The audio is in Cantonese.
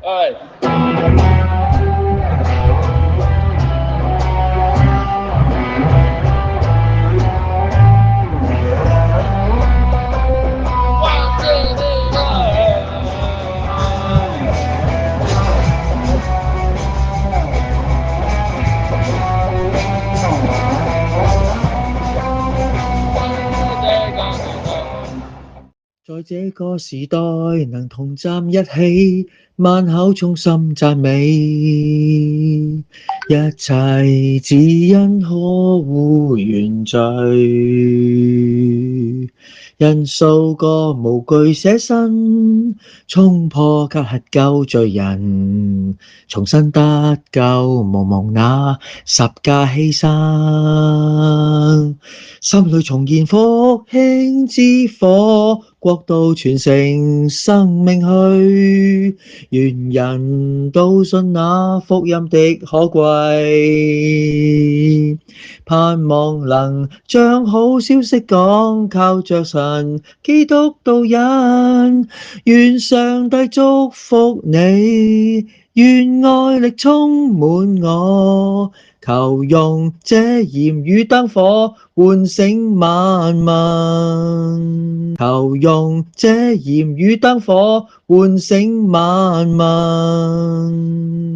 在這個時代，能同站一起，萬口衷心讚美，一切只因呵護原罪。人數個無懼捨身，衝破隔閡救罪人，重新得救，茫茫那十架犧牲，心裏重燃復興之火，國度傳承生命去，願人都信那福音的可貴，盼望能將好消息講，靠着神基督導引，願上帝祝福你，願愛力充滿我，求用這鹽與燈火喚醒萬民，求用這鹽與燈火喚醒萬民。